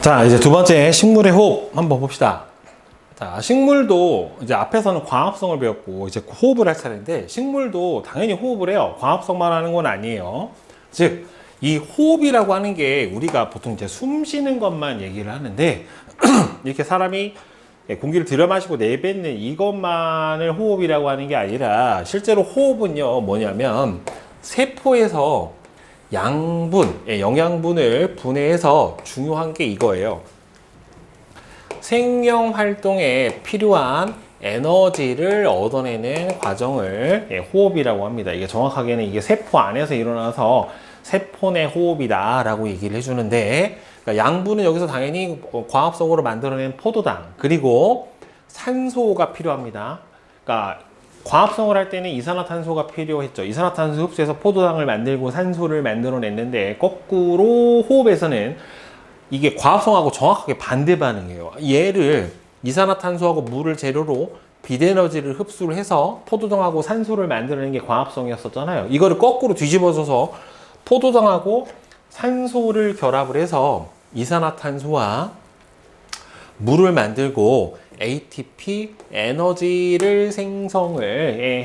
자, 이제 두 번째 식물의 호흡 한번 봅시다. 자, 식물도 이제 앞에서는 광합성을 배웠고 이제 호흡을 할 차례인데 식물도 당연히 호흡을 해요. 광합성만 하는 건 아니에요. 즉, 이 호흡이라고 하는 게 우리가 보통 이제 숨 쉬는 것만 얘기를 하는데 이렇게 사람이 공기를 들여 마시고 내뱉는 이것만을 호흡이라고 하는 게 아니라 실제로 호흡은요, 뭐냐면 세포에서 양분, 영양분을 분해해서 중요한 게 이거예요. 생명 활동에 필요한 에너지를 얻어내는 과정을 호흡이라고 합니다. 이게 정확하게는 이게 세포 안에서 일어나서 세포 내 호흡이다 라고 얘기를 해주는데, 그러니까 양분은 여기서 당연히 광합성으로 만들어낸 포도당 그리고 산소가 필요합니다. 그러니까 광합성을 할 때는 이산화탄소가 필요했죠. 이산화탄소 흡수해서 포도당을 만들고 산소를 만들어냈는데 거꾸로 호흡에서는 이게 광합성하고 정확하게 반대 반응이에요. 얘를 이산화탄소하고 물을 재료로 빛에너지를 흡수를 해서 포도당하고 산소를 만들어낸 게 광합성이었었잖아요. 이거를 거꾸로 뒤집어져서 포도당하고 산소를 결합을 해서 이산화탄소와 물을 만들고 ATP 에너지를 생성을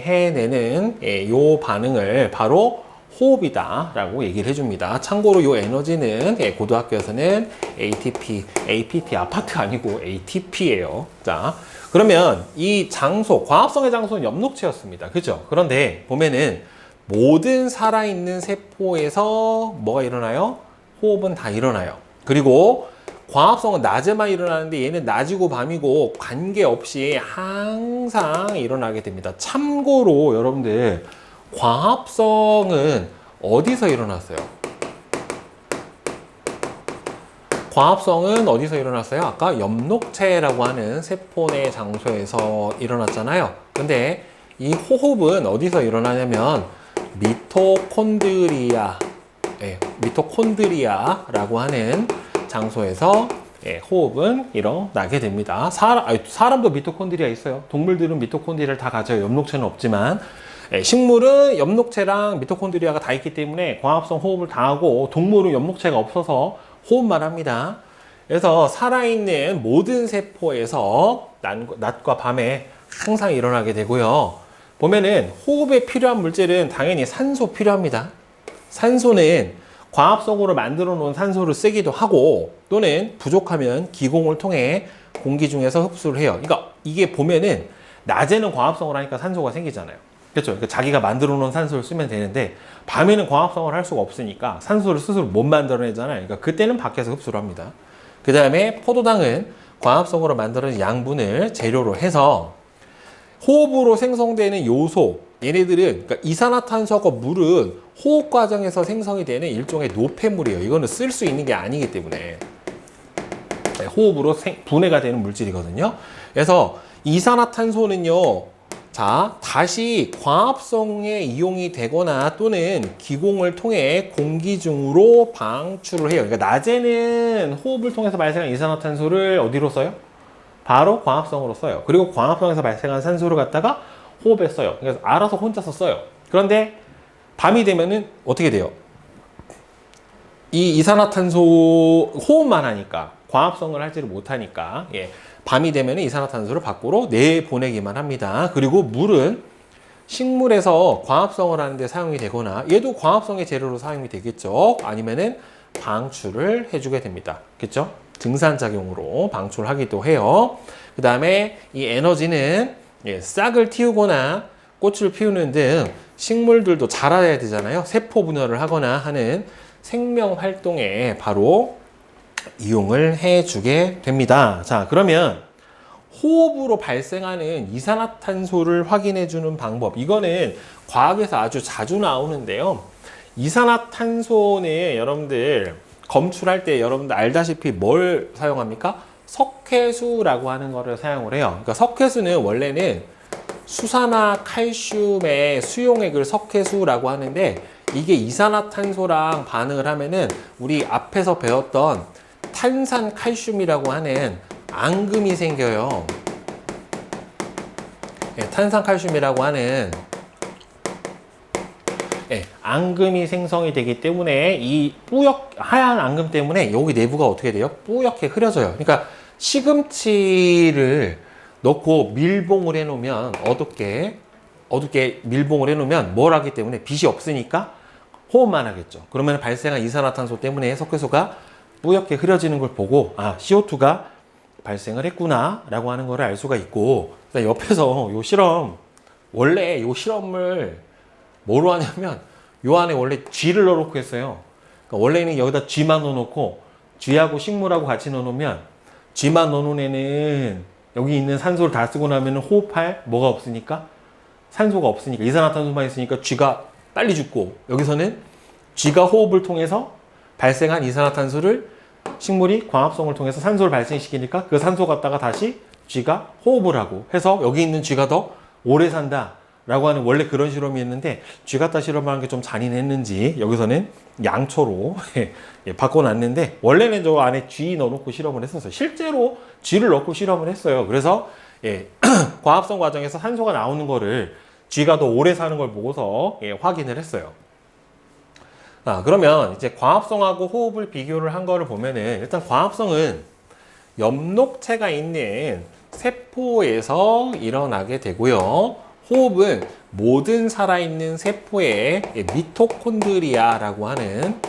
해내는 이 반응을 바로 호흡이다 라고 얘기를 해줍니다. 참고로 이 에너지는 고등학교에서는 APT 아파트 아니고 ATP예요. 자, 그러면 이 장소, 광합성의 장소는 엽록체였습니다. 그죠? 그런데 보면은 모든 살아있는 세포에서 뭐가 일어나요? 호흡은 다 일어나요. 그리고 광합성은 낮에만 일어나는데 얘는 낮이고 밤이고 관계없이 항상 일어나게 됩니다. 참고로 여러분들 광합성은 어디서 일어났어요? 광합성은 어디서 일어났어요? 아까 엽록체라고 하는 세포 내 장소에서 일어났잖아요. 근데 이 호흡은 어디서 일어나냐면 미토콘드리아, 미토콘드리아라고 하는 장소에서 호흡은 일어나게 됩니다. 사람도 미토콘드리아 있어요. 동물들은 미토콘드리아를 다 가져요. 엽록체는 없지만 식물은 엽록체랑 미토콘드리아가 다 있기 때문에 광합성 호흡을 다 하고 동물은 엽록체가 없어서 호흡만 합니다. 그래서 살아있는 모든 세포에서 낮과 밤에 항상 일어나게 되고요. 보면은 호흡에 필요한 물질은 당연히 산소 필요합니다. 산소는 광합성으로 만들어 놓은 산소를 쓰기도 하고 또는 부족하면 기공을 통해 공기 중에서 흡수를 해요. 그러니까 이게 보면은 낮에는 광합성을 하니까 산소가 생기잖아요. 그렇죠? 그러니까 자기가 만들어 놓은 산소를 쓰면 되는데 밤에는 광합성을 할 수가 없으니까 산소를 스스로 못 만들어내잖아요. 그러니까 그때는 밖에서 흡수를 합니다. 그 다음에 포도당은 광합성으로 만들어진 양분을 재료로 해서 호흡으로 생성되는 요소, 얘네들은 그러니까 이산화탄소하고 물은 호흡 과정에서 생성이 되는 일종의 노폐물이에요. 이거는 쓸 수 있는 게 아니기 때문에 호흡으로 분해가 되는 물질이거든요. 그래서 이산화탄소는요, 자, 다시 광합성에 이용이 되거나 또는 기공을 통해 공기 중으로 방출을 해요. 그러니까 낮에는 호흡을 통해서 발생한 이산화탄소를 어디로 써요? 바로 광합성으로 써요. 그리고 광합성에서 발생한 산소를 갖다가 호흡에 써요. 그래서 알아서 혼자서 써요. 그런데 밤이 되면은 어떻게 돼요? 이 이산화탄소 호흡만 하니까 광합성을 하지를 못하니까 밤이 되면 이산화탄소를 밖으로 내보내기만 합니다. 그리고 물은 식물에서 광합성을 하는데 사용이 되거나 얘도 광합성의 재료로 사용이 되겠죠. 아니면은 방출을 해주게 됩니다. 그렇죠? 등산작용으로 방출하기도 해요. 그 다음에 이 에너지는 싹을 틔우거나 꽃을 피우는 등 식물들도 자라야 되잖아요. 세포 분열을 하거나 하는 생명 활동에 바로 이용을 해주게 됩니다. 자, 그러면 호흡으로 발생하는 이산화탄소를 확인해주는 방법. 이거는 과학에서 아주 자주 나오는데요. 이산화탄소는 여러분들 검출할 때 여러분들 알다시피 뭘 사용합니까? 석회수라고 하는 거를 사용을 해요. 그러니까 석회수는 원래는 수산화 칼슘의 수용액을 석회수라고 하는데 이게 이산화탄소랑 반응을 하면은 우리 앞에서 배웠던 탄산칼슘이라고 하는 앙금이 생겨요. 탄산칼슘이라고 하는 앙금이 생성이 되기 때문에 이 하얀 앙금 때문에 여기 내부가 어떻게 돼요? 뿌옇게 흐려져요. 그러니까 시금치를 넣고 밀봉을 해놓으면 어둡게 밀봉을 해놓으면 뭘 하기 때문에 빛이 없으니까 호흡만 하겠죠. 그러면 발생한 이산화탄소 때문에 석회소가 뿌옇게 흐려지는 걸 보고 CO2가 발생을 했구나 라고 하는 걸 알 수가 있고, 옆에서 요 실험, 원래 요 실험을 뭐로 하냐면 요 안에 원래 G를 넣어놓고 했어요. 그러니까 원래는 여기다 G만 넣어놓고 G하고 식물하고 같이 넣어놓으면 G만 넣어놓은 애는 여기 있는 산소를 다 쓰고 나면 호흡할 뭐가 없으니까, 산소가 없으니까, 이산화탄소만 있으니까 G가 빨리 죽고, 여기서는 G가 호흡을 통해서 발생한 이산화탄소를 식물이 광합성을 통해서 산소를 발생시키니까 그 산소 갖다가 다시 G가 호흡을 하고 해서 여기 있는 G가 더 오래 산다 라고 하는 원래 그런 실험이었는데, G 갖다 실험하는 게 좀 잔인했는지 여기서는 양초로 바꿔놨는데, 원래는 저 안에 G 넣어놓고 실험을 했었어요. 실제로 G를 넣고 실험을 했어요. 그래서 과합성 과정에서 산소가 나오는 거를 G가 더 오래 사는 걸 보고서 확인을 했어요. 그러면 이제 과합성하고 호흡을 비교를 한 거를 보면은, 일단 과합성은 엽록체가 있는 세포에서 일어나게 되고요. 호흡은 모든 살아있는 세포의 미토콘드리아라고 하는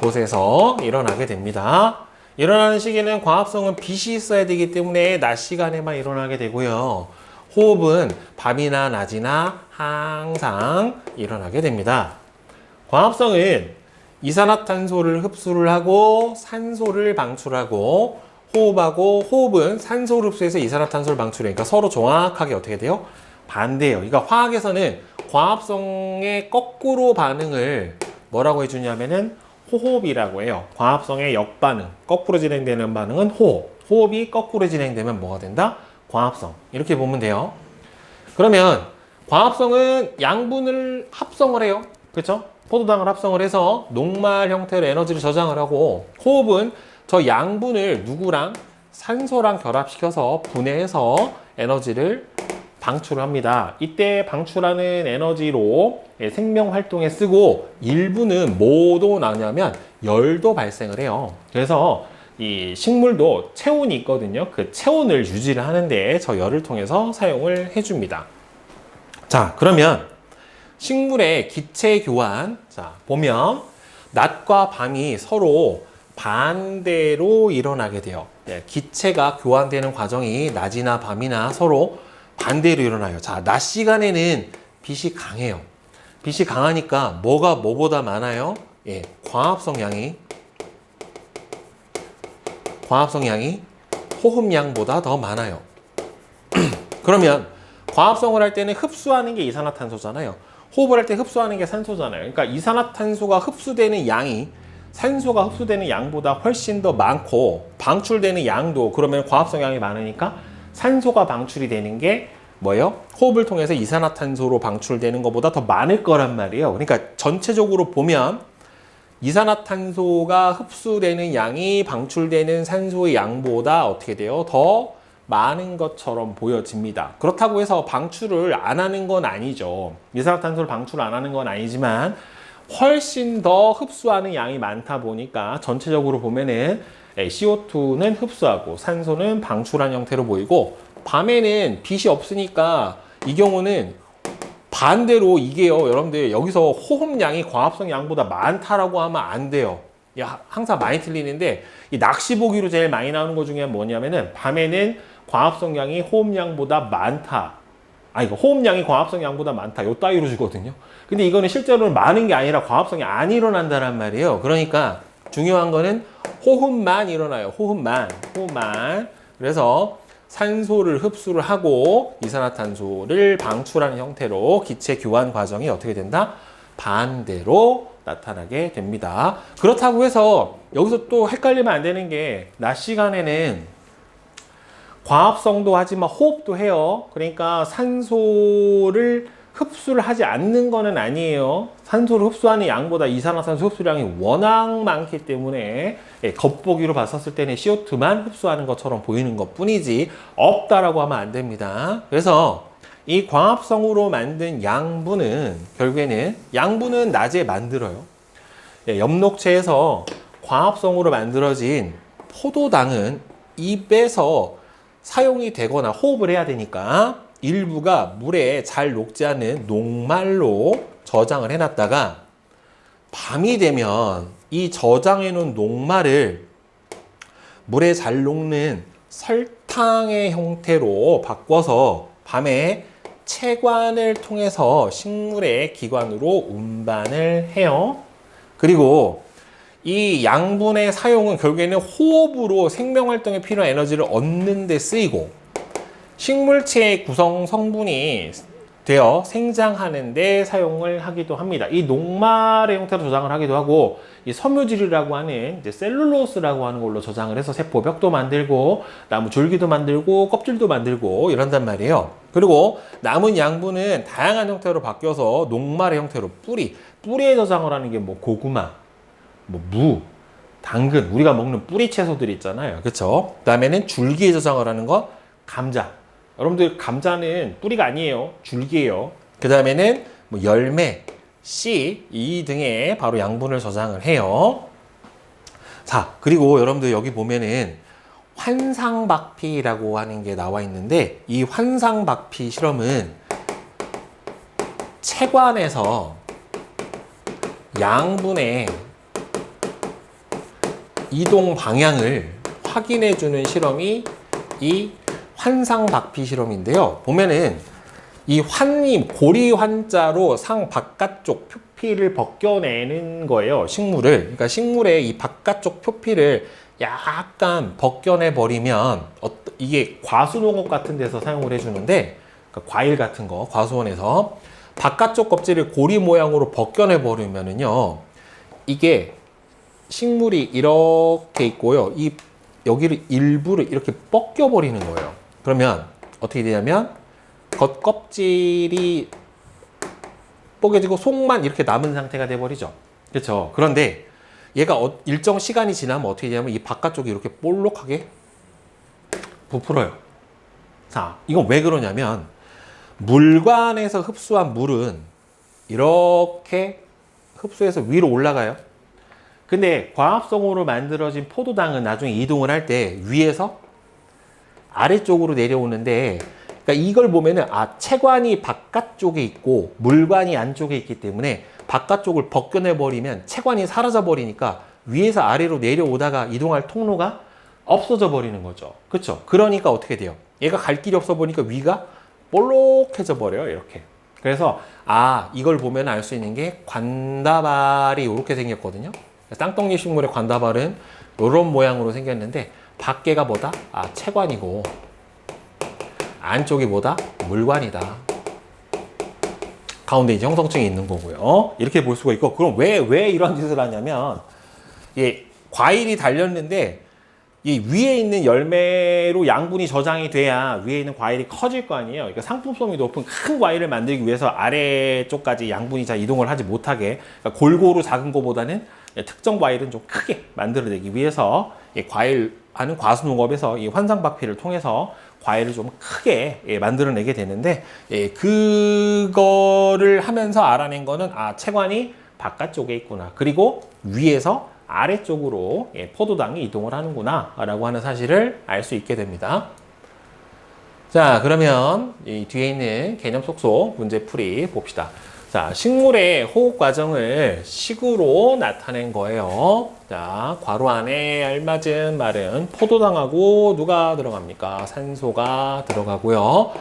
곳에서 일어나게 됩니다. 일어나는 시기는 과합성은 빛이 있어야 되기 때문에 낮 시간에만 일어나게 되고요. 호흡은 밤이나 낮이나 항상 일어나게 됩니다. 광합성은 이산화탄소를 흡수를 하고 산소를 방출하고, 호흡은 산소를 흡수해서 이산화탄소를 방출해. 그러니까 서로 정확하게 어떻게 돼요? 반대예요. 그러니까 화학에서는 과합성의 거꾸로 반응을 뭐라고 해주냐면은 호흡이라고 해요. 과합성의 역반응, 거꾸로 진행되는 반응은 호흡. 호흡이 거꾸로 진행되면 뭐가 된다? 과합성. 이렇게 보면 돼요. 그러면 과합성은 양분을 합성을 해요. 그렇죠? 포도당을 합성을 해서 녹말 형태로 에너지를 저장을 하고, 호흡은 저 양분을 누구랑? 산소랑 결합시켜서 분해해서 에너지를 방출합니다. 이때 방출하는 에너지로 생명활동에 쓰고, 일부는 뭐도 나냐면 열도 발생을 해요. 그래서 이 식물도 체온이 있거든요. 그 체온을 유지를 하는데 저 열을 통해서 사용을 해줍니다. 자, 그러면 식물의 기체 교환, 자, 보면 낮과 밤이 서로 반대로 일어나게 돼요. 기체가 교환되는 과정이 낮이나 밤이나 서로 반대로 일어나요. 자, 낮 시간에는 빛이 강해요. 빛이 강하니까 뭐가 뭐보다 많아요? 광합성량이 호흡량보다 더 많아요. 그러면 과합성을 할 때는 흡수하는 게 이산화탄소잖아요. 호흡을 할 때 흡수하는 게 산소잖아요. 그러니까 이산화탄소가 흡수되는 양이 산소가 흡수되는 양보다 훨씬 더 많고, 방출되는 양도 그러면 과합성량이 많으니까 산소가 방출이 되는 게 뭐예요? 호흡을 통해서 이산화탄소로 방출되는 것보다 더 많을 거란 말이에요. 그러니까 전체적으로 보면 이산화탄소가 흡수되는 양이 방출되는 산소의 양보다 어떻게 돼요? 더 많은 것처럼 보여집니다. 그렇다고 해서 방출을 안 하는 건 아니죠. 이산화탄소를 방출 안 하는 건 아니지만 훨씬 더 흡수하는 양이 많다 보니까 전체적으로 보면은 CO2는 흡수하고 산소는 방출한 형태로 보이고, 밤에는 빛이 없으니까 이 경우는 반대로 이게요, 여러분들 여기서 호흡량이 광합성 양보다 많다라고 하면 안 돼요. 항상 많이 틀리는데, 이 낚시보기로 제일 많이 나오는 것 중에 뭐냐면은 밤에는 광합성량이 호흡량보다 많다. 이거 호흡량이 광합성량보다 많다. 요 따위로 주거든요. 근데 이거는 실제로는 많은 게 아니라 광합성이 안 일어난다는 말이에요. 그러니까 중요한 거는 호흡만 일어나요. 호흡만. 그래서 산소를 흡수를 하고 이산화탄소를 방출하는 형태로 기체 교환 과정이 어떻게 된다? 반대로 나타나게 됩니다. 그렇다고 해서 여기서 또 헷갈리면 안 되는 게, 낮 시간에는 과합성도 하지만 호흡도 해요. 그러니까 산소를 흡수를 하지 않는 거는 아니에요. 산소를 흡수하는 양보다 이산화탄소 흡수량이 워낙 많기 때문에 겉보기로 봤었을 때는 CO2만 흡수하는 것처럼 보이는 것 뿐이지 없다라고 하면 안 됩니다. 그래서 이 광합성으로 만든 양분은 결국에는 양분은 낮에 만들어요. 예, 엽록체에서 광합성으로 만들어진 포도당은 입에서 사용이 되거나 호흡을 해야 되니까 일부가 물에 잘 녹지 않은 녹말로 저장을 해놨다가 밤이 되면 이 저장해 놓은 녹말을 물에 잘 녹는 설탕의 형태로 바꿔서 밤에 체관을 통해서 식물의 기관으로 운반을 해요. 그리고 이 양분의 사용은 결국에는 호흡으로 생명활동에 필요한 에너지를 얻는 데 쓰이고 식물체의 구성 성분이 되어 생장하는 데 사용을 하기도 합니다. 이 녹말의 형태로 저장을 하기도 하고 이 섬유질이라고 하는 이제 셀룰로스라고 하는 걸로 저장을 해서 세포벽도 만들고 나무 줄기도 만들고 껍질도 만들고 이런단 말이에요. 그리고 남은 양분은 다양한 형태로 바뀌어서 녹말의 형태로 뿌리에 저장을 하는 게 뭐 고구마, 뭐 무, 당근, 우리가 먹는 뿌리 채소들 있잖아요. 그렇죠? 그다음에는 줄기에 저장을 하는 거 감자. 여러분들 감자는 뿌리가 아니에요. 줄기예요. 그 다음에는 뭐 열매, 씨, 이 등의 바로 양분을 저장을 해요. 자, 그리고 여러분들 여기 보면은 환상박피라고 하는 게 나와 있는데 이 환상박피 실험은 체관에서 양분의 이동 방향을 확인해 주는 실험이 이 환상박피 실험인데요. 보면은 이 환이 고리 환자로 상 바깥쪽 표피를 벗겨내는 거예요. 식물을. 그러니까 식물의 이 바깥쪽 표피를 약간 벗겨내 버리면 이게 과수농업 같은 데서 사용을 해주는데 그러니까 과일 같은 거 과수원에서 바깥쪽 껍질을 고리 모양으로 벗겨내 버리면은요 이게 식물이 이렇게 있고요. 이 여기를 일부를 이렇게 벗겨 버리는 거예요. 그러면 어떻게 되냐면 겉껍질이 뽀개지고 속만 이렇게 남은 상태가 돼버리죠. 그렇죠? 그런데 얘가 일정 시간이 지나면 어떻게 되냐면 이 바깥쪽이 이렇게 볼록하게 부풀어요. 자, 이건 왜 그러냐면 물관에서 흡수한 물은 이렇게 흡수해서 위로 올라가요. 근데 광합성으로 만들어진 포도당은 나중에 이동을 할 때 위에서 아래쪽으로 내려오는데 그러니까 이걸 보면은 체관이 바깥쪽에 있고 물관이 안쪽에 있기 때문에 바깥쪽을 벗겨내 버리면 체관이 사라져 버리니까 위에서 아래로 내려오다가 이동할 통로가 없어져 버리는 거죠. 그렇죠? 그러니까 어떻게 돼요? 얘가 갈 길이 없어 보니까 위가 볼록해져 버려요. 이렇게. 그래서 이걸 보면 알 수 있는 게 관다발이 이렇게 생겼거든요. 쌍떡잎 식물의 관다발은 이런 모양으로 생겼는데 밖에가 뭐다? 체관이고 안쪽이 뭐다? 물관이다. 가운데 이제 형성층이 있는 거고요. 이렇게 볼 수가 있고 그럼 왜 이런 짓을 하냐면 과일이 달렸는데 이 위에 있는 열매로 양분이 저장이 돼야 위에 있는 과일이 커질 거 아니에요. 그러니까 상품성이 높은 큰 과일을 만들기 위해서 아래쪽까지 양분이 잘 이동을 하지 못하게 그러니까 골고루 작은 것보다는 특정 과일은 좀 크게 만들어내기 위해서 과일하는 과수농업에서 이 환상박피를 통해서 과일을 좀 크게 만들어내게 되는데 그거를 하면서 알아낸 거는 체관이 바깥쪽에 있구나. 그리고 위에서 아래쪽으로 포도당이 이동을 하는구나 라고 하는 사실을 알 수 있게 됩니다. 자, 그러면 이 뒤에 있는 개념 속속 문제풀이 봅시다. 자, 식물의 호흡 과정을 식으로 나타낸 거예요. 자, 괄호 안에 알맞은 말은 포도당하고 누가 들어갑니까? 산소가 들어가고요.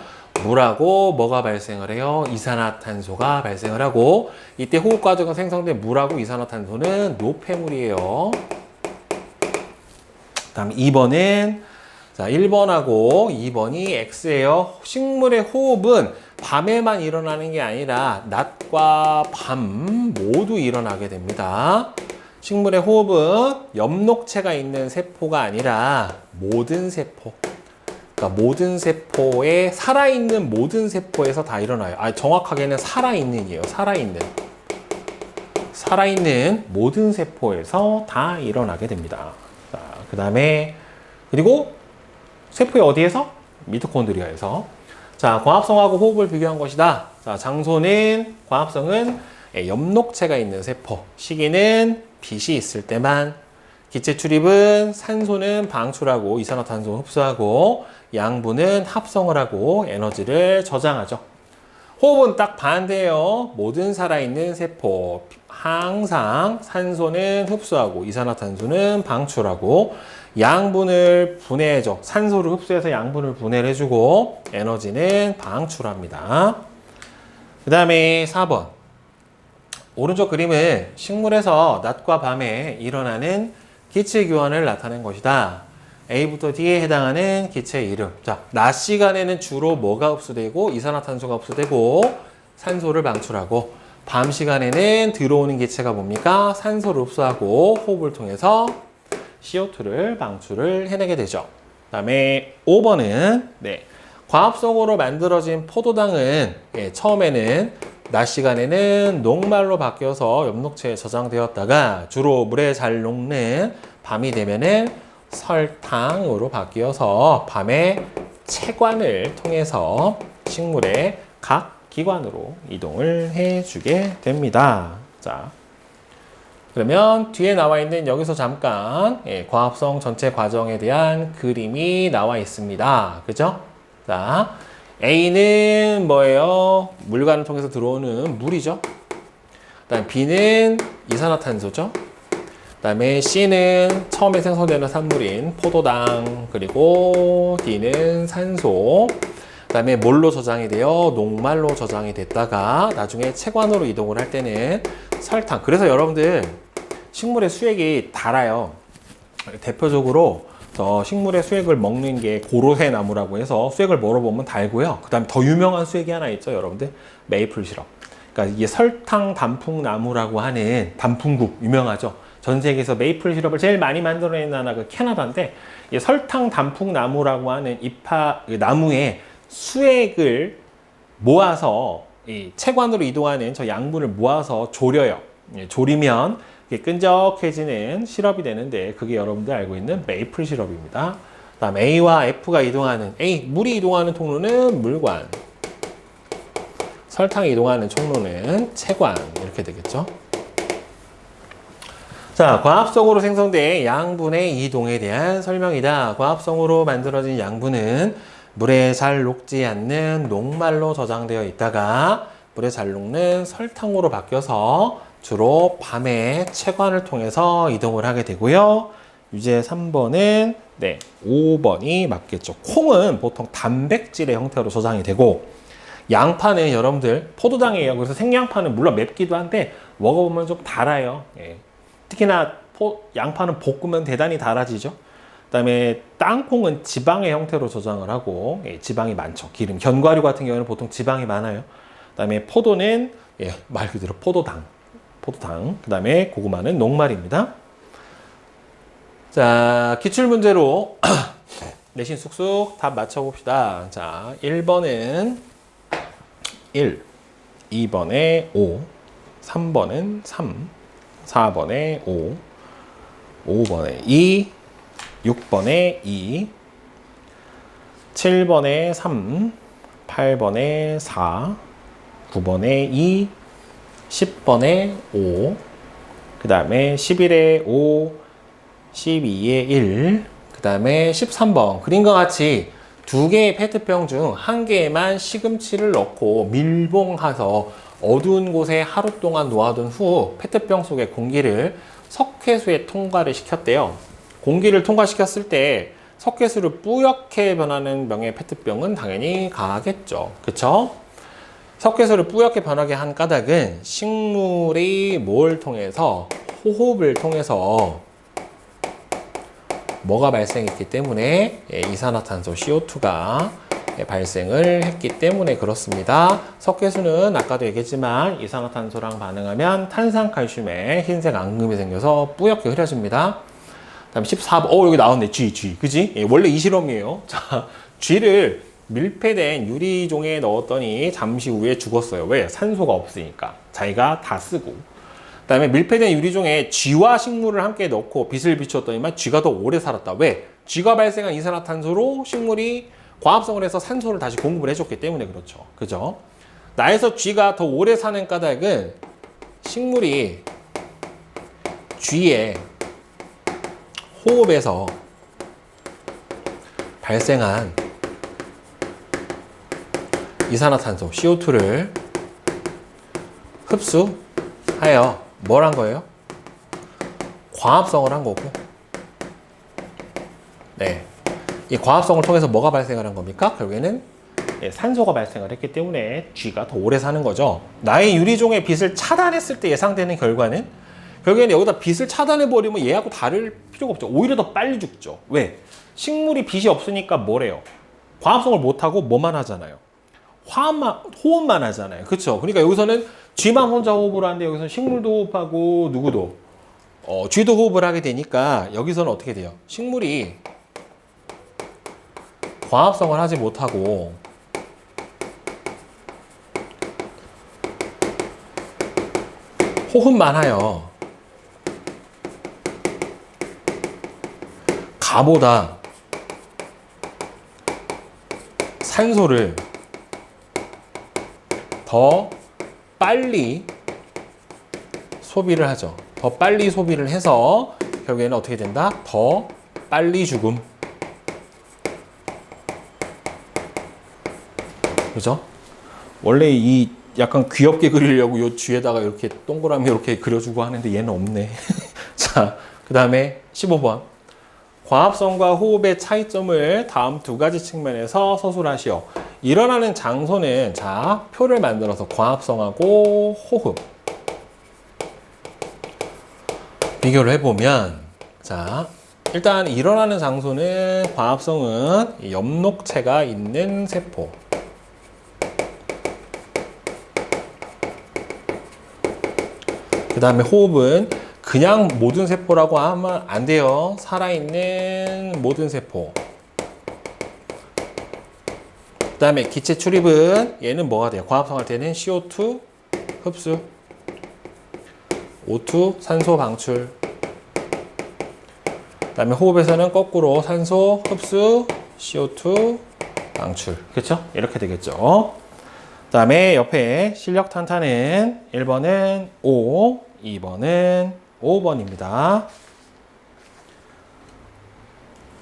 물하고 뭐가 발생을 해요? 이산화탄소가 발생을 하고 이때 호흡 과정에서 생성된 물하고 이산화탄소는 노폐물이에요. 다음 2번은 자, 1번하고 2번이 X예요. 식물의 호흡은 밤에만 일어나는 게 아니라 낮과 밤 모두 일어나게 됩니다. 식물의 호흡은 엽록체가 있는 세포가 아니라 모든 세포. 그러니까 모든 세포에 살아있는 모든 세포에서 다 일어나요. 정확하게는 살아있는이에요. 살아있는 모든 세포에서 다 일어나게 됩니다. 자, 그 다음에 그리고 세포의 어디에서? 미토콘드리아에서. 자, 광합성하고 호흡을 비교한 것이다. 자, 장소는, 광합성은 엽록체가 있는 세포, 시기는 빛이 있을 때만, 기체 출입은 산소는 방출하고 이산화탄소 흡수하고 양분은 합성을 하고 에너지를 저장하죠. 호흡은 딱 반대예요. 모든 살아있는 세포 항상 산소는 흡수하고 이산화탄소는 방출하고 양분을 분해해줘. 산소를 흡수해서 양분을 분해를 해주고 에너지는 방출합니다. 그 다음에 4번. 오른쪽 그림은 식물에서 낮과 밤에 일어나는 기체 교환을 나타낸 것이다. A부터 D에 해당하는 기체 이름. 자, 낮 시간에는 주로 뭐가 흡수되고 이산화탄소가 흡수되고 산소를 방출하고, 밤 시간에는 들어오는 기체가 뭡니까? 산소를 흡수하고 호흡을 통해서 CO2를 방출을 해내게 되죠. 그 다음에 5번은 광합성으로 만들어진 포도당은 처음에는 낮 시간에는 녹말로 바뀌어서 엽록체에 저장되었다가 주로 물에 잘 녹는 밤이 되면은 설탕으로 바뀌어서 밤에 체관을 통해서 식물의 각 기관으로 이동을 해주게 됩니다. 자, 그러면 뒤에 나와 있는 여기서 잠깐 광합성 전체 과정에 대한 그림이 나와 있습니다. 그죠? 자, A는 뭐예요? 물관을 통해서 들어오는 물이죠. 그다음 B는 이산화탄소죠. 그다음에 C는 처음에 생성되는 산물인 포도당, 그리고 D는 산소. 그다음에 뭘로 저장이 되어 녹말로 저장이 됐다가 나중에 체관으로 이동을 할 때는 설탕. 그래서 여러분들 식물의 수액이 달아요. 대표적으로 식물의 수액을 먹는 게 고로쇠 나무라고 해서 수액을 먹어보면 달고요. 그 다음에 더 유명한 수액이 하나 있죠, 여러분들. 메이플 시럽. 그러니까 이게 설탕 단풍나무라고 하는 단풍국 유명하죠. 전 세계에서 메이플 시럽을 제일 많이 만들어낸 나라가 캐나다인데, 이 설탕 단풍나무라고 하는 나무의 수액을 모아서 이 체관으로 이동하는 저 양분을 모아서 졸여요. 졸이면 끈적해지는 시럽이 되는데, 그게 여러분들 알고 있는 메이플 시럽입니다. 다음 A와 F가 이동하는, 물이 이동하는 통로는 물관, 설탕이 이동하는 통로는 체관, 이렇게 되겠죠. 자, 광합성으로 생성된 양분의 이동에 대한 설명이다. 광합성으로 만들어진 양분은 물에 잘 녹지 않는 녹말로 저장되어 있다가 물에 잘 녹는 설탕으로 바뀌어서 주로 밤에 체관을 통해서 이동을 하게 되고요. 유제 3번은 5번이 맞겠죠. 콩은 보통 단백질의 형태로 저장이 되고, 양파는 여러분들 포도당이에요. 그래서 생양파는 물론 맵기도 한데 먹어보면 좀 달아요. 특히나 양파는 볶으면 대단히 달아지죠. 그 다음에 땅콩은 지방의 형태로 저장을 하고 지방이 많죠. 기름, 견과류 같은 경우는 보통 지방이 많아요. 그 다음에 포도는 말 그대로 포도당. 그 다음에 고구마는 녹말입니다. 자, 기출문제로 내신 쑥쑥 답 맞춰봅시다. 자, 1번은 1, 2번에 5, 3번은 3, 4번에 5, 5번에 2, 6번에 2, 7번에 3, 8번에 4, 9번에 2, 10번에 5, 그 다음에 11에 5, 12에 1, 그 다음에 13번. 그림과 같이 두 개의 페트병 중 한 개에만 시금치를 넣고 밀봉해서 어두운 곳에 하루 동안 놓아둔 후 페트병 속의 공기를 석회수에 통과를 시켰대요. 공기를 통과시켰을 때 석회수를 뿌옇게 변하는 병의 페트병은 당연히 강하겠죠. 그쵸? 석회수를 뿌옇게 변하게 한 까닭은 식물이 뭘 통해서, 호흡을 통해서 뭐가 발생했기 때문에 이산화탄소 CO2가 발생을 했기 때문에 그렇습니다. 석회수는 아까도 얘기했지만 이산화탄소랑 반응하면 탄산칼슘에 흰색 앙금이 생겨서 뿌옇게 흐려집니다. 다음 14번. 여기 나왔네. G. 그지? 원래 이 실험이에요. 자, G를 밀폐된 유리종에 넣었더니 잠시 후에 죽었어요. 왜? 산소가 없으니까. 자기가 다 쓰고. 그 다음에 밀폐된 유리종에 쥐와 식물을 함께 넣고 빛을 비추었더니만 쥐가 더 오래 살았다. 왜? 쥐가 발생한 이산화탄소로 식물이 과합성을 해서 산소를 다시 공급을 해줬기 때문에 그렇죠. 그죠? 나에서 쥐가 더 오래 사는 까닭은 식물이 쥐의 호흡에서 발생한 이산화탄소 CO2를 흡수하여 뭘 한 거예요? 과합성을 한 거고, 네, 이 과합성을 통해서 뭐가 발생을 한 겁니까? 결국에는 산소가 발생을 했기 때문에 쥐가 더 오래 사는 거죠. 나의 유리종의 빛을 차단했을 때 예상되는 결과는 결국에는 여기다 빛을 차단해버리면 얘하고 다를 필요가 없죠. 오히려 더 빨리 죽죠. 왜? 식물이 빛이 없으니까 뭐래요? 과합성을 못하고 뭐만 하잖아요. 호흡만 하잖아요. 그쵸? 그러니까 여기서는 쥐만 혼자 호흡을 하는데 여기서는 식물도 호흡하고 누구도 쥐도 호흡을 하게 되니까 여기서는 어떻게 돼요? 식물이 과합성을 하지 못하고 호흡만 하여 가보다 산소를 더 빨리 소비를 하죠. 더 빨리 소비를 해서 결국에는 어떻게 된다? 더 빨리 죽음. 그죠? 원래 이 약간 귀엽게 그리려고 요 쥐에다가 이렇게 동그라미 이렇게 그려주고 하는데 얘는 없네. 자, 그 다음에 15번. 과합성과 호흡의 차이점을 다음 두 가지 측면에서 서술하시오. 일어나는 장소는, 자, 표를 만들어서 과합성하고 호흡 비교를 해보면, 자, 일단 일어나는 장소는, 과합성은 엽록체가 있는 세포, 그 다음에 호흡은 그냥 모든 세포라고 하면 안 돼요. 살아있는 모든 세포. 그 다음에 기체 출입은 얘는 뭐가 돼요? 과합성할 때는 CO2 흡수, O2 산소 방출. 그 다음에 호흡에서는 거꾸로 산소 흡수, CO2 방출. 그렇죠? 이렇게 되겠죠. 그 다음에 옆에 실력 탄탄은 1번은 O, 2번은 5번입니다.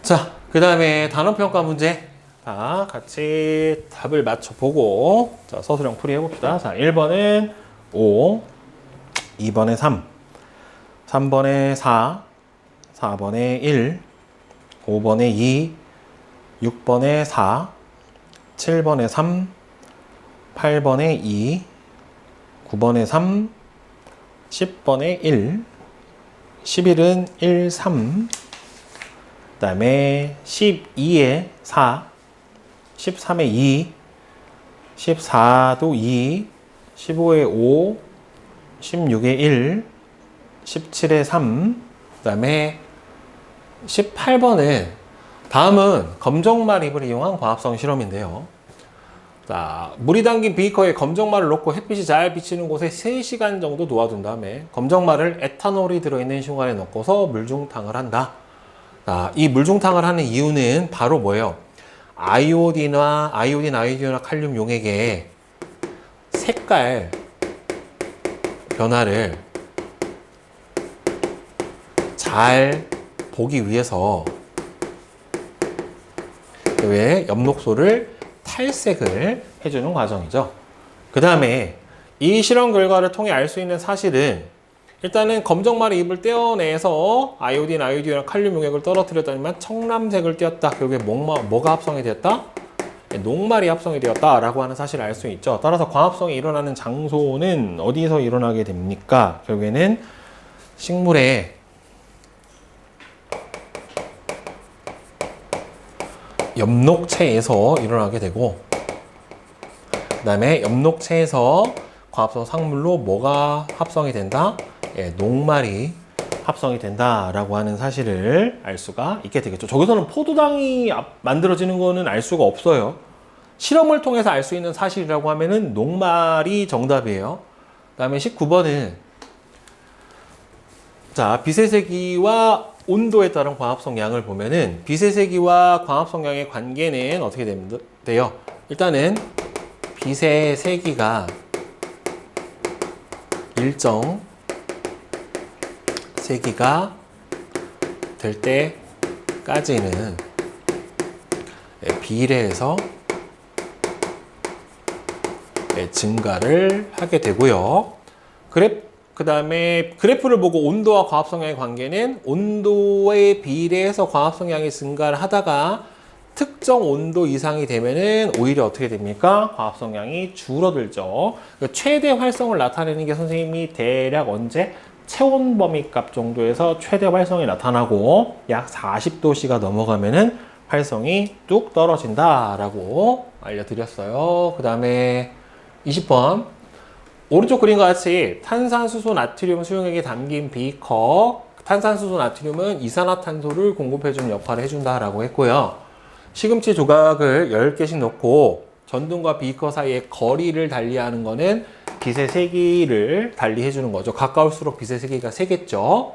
자, 그 다음에 단원평가 문제. 다 같이 답을 맞춰보고, 자, 서술형 풀이 해봅시다. 자, 1번은 5, 2번에 3, 3번에 4, 4번에 1, 5번에 2, 6번에 4, 7번에 3, 8번에 2, 9번에 3, 10번에 1, 11은 1, 3, 그 다음에 12에 4, 13에 2, 14도 2, 15에 5, 16에 1, 17에 3, 그 다음에 18번은, 다음은 검정말입을 이용한 과합성 실험인데요. 자, 물이 담긴 비커에 검정말을 넣고 햇빛이 잘 비치는 곳에 3시간 정도 놓아둔 다음에 검정말을 에탄올이 들어있는 슈가에 넣고서 물중탕을 한다. 자, 이 물중탕을 하는 이유는 바로 뭐예요? 아이오딘과 칼륨 용액의 색깔 변화를 잘 보기 위해서 왜 엽록소를 탈색을 해주는 과정이죠. 그 다음에 이 실험 결과를 통해 알 수 있는 사실은, 일단은 검정말의 잎을 떼어내서 아이오딘, 칼륨 용액을 떨어뜨렸더니만 청람색을 띄었다. 결국에 뭐가 합성이 되었다? 녹말이 합성이 되었다라고 하는 사실을 알 수 있죠. 따라서 과합성이 일어나는 장소는 어디서 일어나게 됩니까? 결국에는 식물의 엽록체에서 일어나게 되고, 그 다음에 엽록체에서 과합성 상물로 뭐가 합성이 된다? 예, 녹말이 합성이 된다라고 하는 사실을 알 수가 있게 되겠죠. 저기서는 포도당이 만들어지는 거는 알 수가 없어요. 실험을 통해서 알 수 있는 사실이라고 하면은 녹말이 정답이에요. 그 다음에 19번은, 자, 비세세기와 온도에 따른 광합성 양을 보면은 빛의 세기와 광합성 양의 관계는 어떻게 돼요? 일단은 빛의 세기가 일정 세기가 될 때까지는 비례해서 증가를 하게 되고요. 그 다음에 그래프를 보고 온도와 광합성량의 관계는 온도에 비례해서 광합성량이 증가를 하다가 특정 온도 이상이 되면은 오히려 어떻게 됩니까? 광합성량이 줄어들죠. 최대 활성을 나타내는 게 선생님이 대략 언제? 체온 범위 값 정도에서 최대 활성이 나타나고 약 40도씨가 넘어가면은 활성이 뚝 떨어진다라고 알려드렸어요. 그 다음에 20번. 오른쪽 그림과 같이 탄산수소 나트륨 수용액이 담긴 비커. 탄산수소 나트륨은 이산화탄소를 공급해주는 역할을 해준다라고 했고요. 시금치 조각을 10개씩 넣고 전등과 비커 사이의 거리를 달리하는 거는 빛의 세기를 달리해주는 거죠. 가까울수록 빛의 세기가 세겠죠.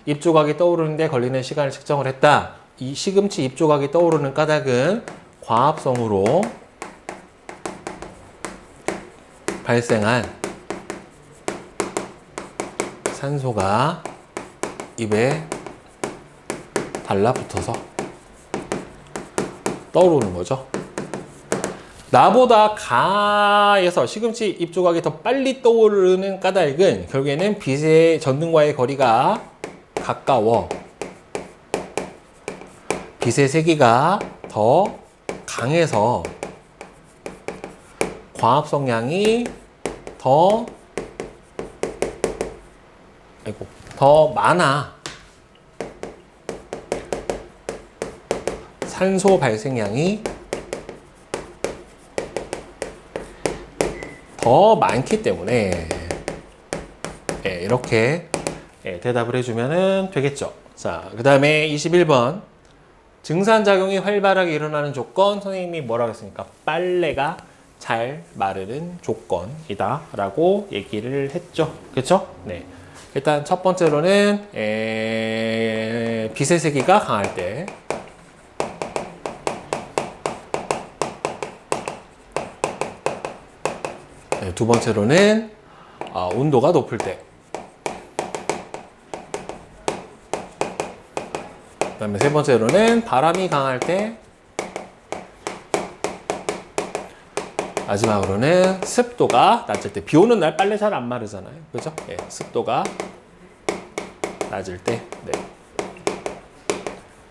잎조각이 떠오르는데 걸리는 시간을 측정을 했다. 이 시금치 잎조각이 떠오르는 까닭은 광합성으로 발생한 산소가 잎에 달라붙어서 떠오르는 거죠. 나보다 가에서 시금치 잎조각이 더 빨리 떠오르는 까닭은 결국에는 빛의 전등과의 거리가 가까워 빛의 세기가 더 강해서 광합성량이 더 많아. 산소 발생량이 더 많기 때문에 이렇게 대답을 해주면 되겠죠. 자, 그 다음에 21번. 증산작용이 활발하게 일어나는 조건, 선생님이 뭐라고 했습니까? 빨래가 잘 마르는 조건이다 라고 얘기를 했죠. 그렇죠? 네. 일단 첫 번째로는 빛의 세기가 강할 때, 두 번째로는 온도가 높을 때, 그 다음에 세 번째로는 바람이 강할 때, 마지막으로는 습도가 낮을 때. 비 오는 날 빨래 잘 안 마르잖아요. 그죠? 네, 습도가 낮을 때. 네.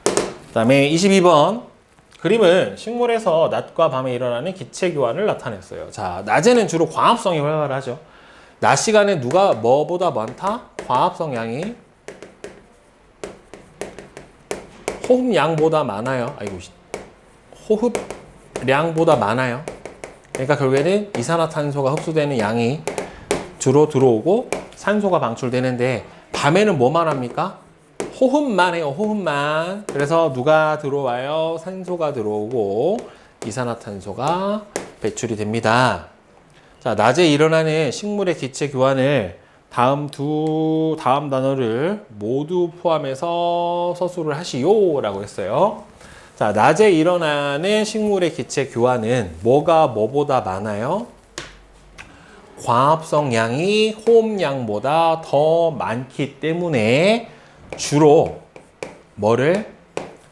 그 다음에 22번. 그림은 식물에서 낮과 밤에 일어나는 기체 교환을 나타냈어요. 자, 낮에는 주로 광합성이 활발하죠. 낮 시간에 누가 뭐보다 많다? 광합성 양이 호흡량보다 많아요. 아이고, 호흡량보다 많아요. 그러니까 결국에는 이산화탄소가 흡수되는 양이 주로 들어오고 산소가 방출되는데 밤에는 뭐만 합니까? 호흡만 해요. 호흡만. 그래서 누가 들어와요? 산소가 들어오고 이산화탄소가 배출이 됩니다. 자, 낮에 일어나는 식물의 기체 교환을 다음 단어를 모두 포함해서 서술을 하시오 라고 했어요. 자, 낮에 일어나는 식물의 기체 교환은 뭐가 뭐보다 많아요? 광합성 양이 호흡량보다 더 많기 때문에 주로 뭐를?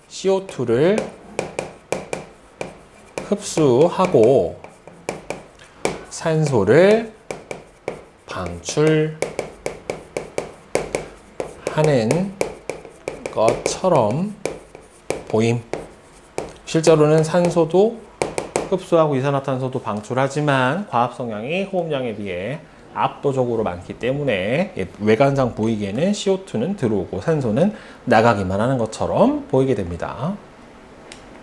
CO2를 흡수하고 산소를 방출하는 것처럼 보임. 실제로는 산소도 흡수하고 이산화탄소도 방출하지만 광합성량이 호흡량에 비해 압도적으로 많기 때문에 외관상 보이기에는 CO2는 들어오고 산소는 나가기만 하는 것처럼 보이게 됩니다.